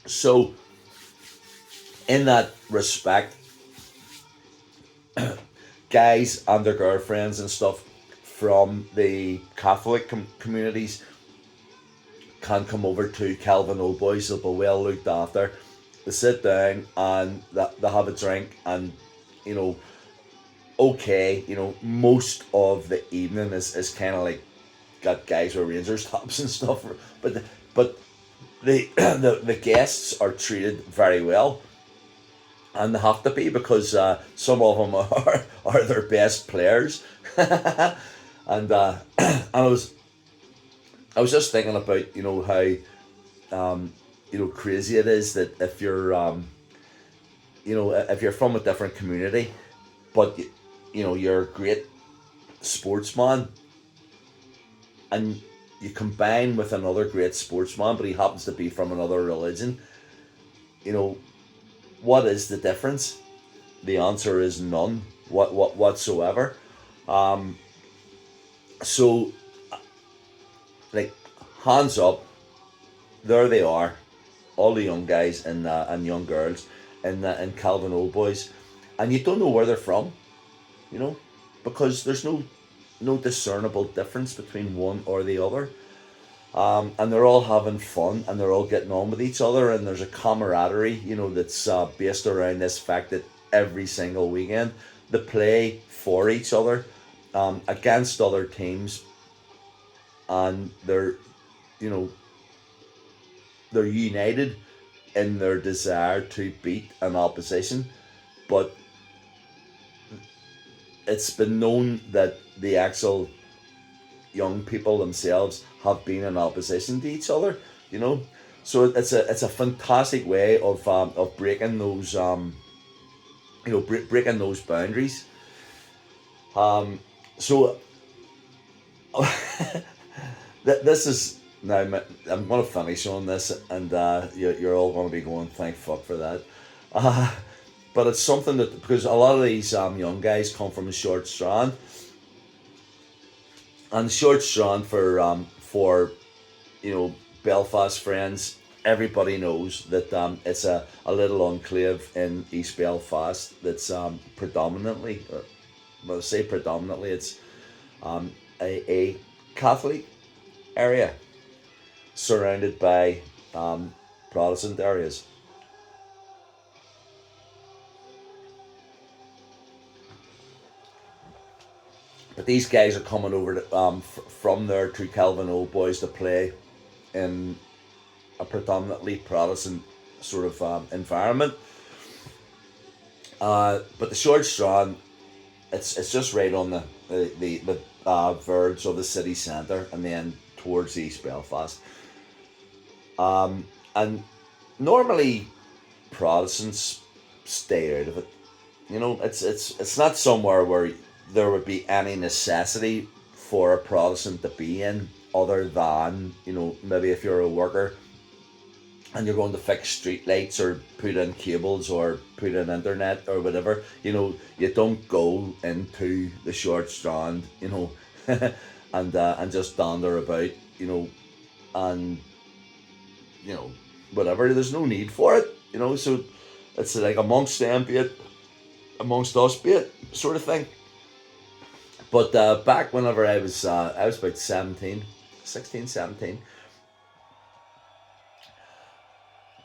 So in that respect, guys and their girlfriends and stuff from the Catholic communities can come over to Calvin Old Boys. They'll be well looked after. They sit down and they have a drink, and you know, okay, most of the evening is kind of like got guys with Rangers tops and stuff, but the guests are treated very well, and they have to be because some of them are their best players, and I was just thinking about how crazy it is that if you're from a different community, but you're a great sportsman, and you combine with another great sportsman, but he happens to be from another religion. You know, what is the difference? The answer is none. Whatsoever. Um, so, like, hands up, there they are, all the young guys and young girls in Calvin Old Boys, and you don't know where they're from, you know, because there's no discernible difference between one or the other. And they're all having fun and they're all getting on with each other, and there's a camaraderie, that's based around this fact that every single weekend they play for each other, against other teams, and you know they're united in their desire to beat an opposition. But it's been known that the actual young people themselves have been in opposition to each other. You know, so it's a fantastic way of breaking those breaking those boundaries. So this is now. I'm going to finish on this, and you're all going to be going, thank fuck for that. Uh, but it's something that, because a lot of these young guys come from a short strand, and short strand for Belfast friends. Everybody knows that it's a little enclave in East Belfast that's predominantly, well, I say predominantly, it's a Catholic area surrounded by Protestant areas. But these guys are coming over from there to Calvin Old Boys to play in a predominantly Protestant sort of environment. But the short strand, it's just right on the verge of the city centre, and then towards East Belfast. And normally Protestants stay out of it. It's not somewhere where there would be any necessity for a Protestant to be in, other than maybe if you're a worker and you're going to fix street lights or put in cables or put in internet or whatever. You don't go into the short strand, and just dander about, and whatever. There's no need for it, So it's like amongst them be it, amongst us be it, sort of thing. But back whenever I was about 17, 16, 17.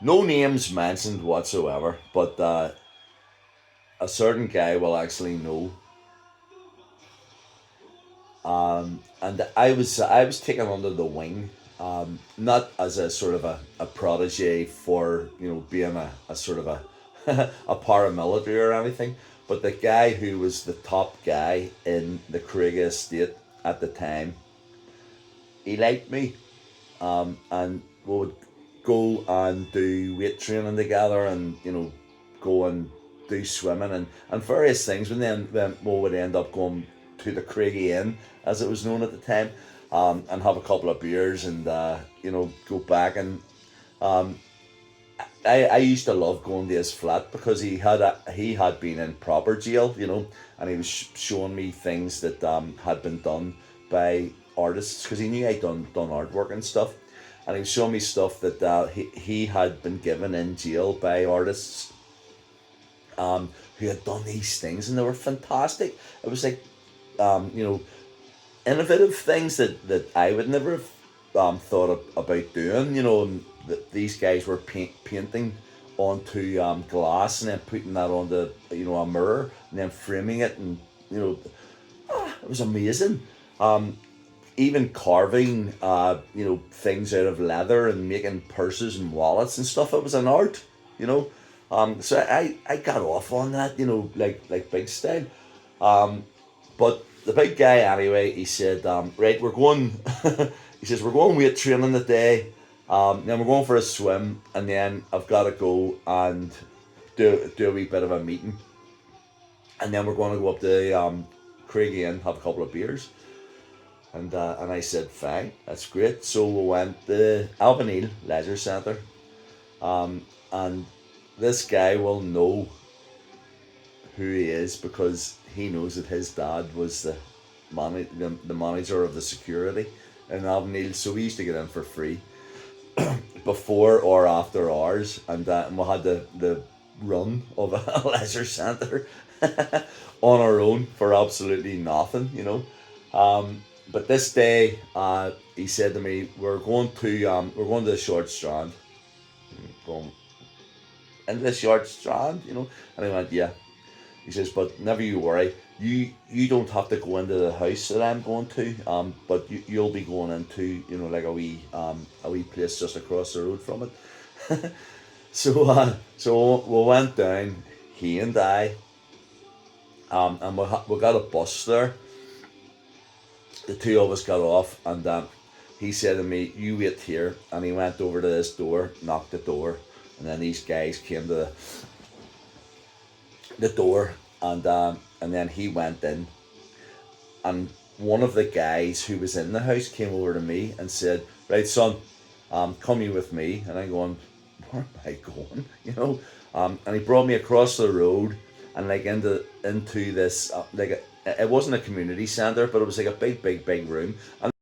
No names mentioned whatsoever, but a certain guy will actually know. And I was taken under the wing, not as a sort of a protege for being a sort of a a paramilitary or anything, but the guy who was the top guy in the Craig estate at the time, he liked me, and we would go and do weight training together, and go and do swimming and various things. And then we would end up going to the Craigie Inn, as it was known at the time, and have a couple of beers, and go back. And I used to love going to his flat, because he had been in proper jail, and he was showing me things that had been done by artists, because he knew I'd done artwork and stuff. and he was showing me stuff that he had been given in jail by artists who had done these things, and they were fantastic. It was like, you know, innovative things that I would never have thought about doing. You know, and that these guys were painting onto glass and then putting that onto, you know, a mirror and then framing it, and you know, it was amazing. Even carving, you know, things out of leather and making purses and wallets and stuff. It was an art, you know. So I got off on that, you know, like big style. But the big guy anyway, he said, right, we're going. He says we're going weight training today. Then we're going for a swim, and then I've got to go and do a wee bit of a meeting, and then we're going to go up to Craigie Inn, have a couple of beers. And I said, fine, that's great. So we went to Albanil Leisure Centre, and this guy will know who he is because he knows that his dad was the manager of the security in Albanil. So we used to get in for free before or after hours, and we had the run of a leisure centre on our own for absolutely nothing, you know. But this day, he said to me, we're going to the short strand, going into the short strand, you know." And I went, "Yeah." He says, "But never you worry. You don't have to go into the house that I'm going to. But you'll be going into, you know, like a wee place just across the road from it." So we went down, he and I, and we got a bus there. The two of us got off, and he said to me, "You wait here," and he went over to this door, knocked the door, and then these guys came to the door, and then he went in, and one of the guys who was in the house came over to me and said, "Right, son, come you with me," and I'm going, "Where am I going?" You know, and he brought me across the road and like into this it wasn't a community centre, but it was like a big room, and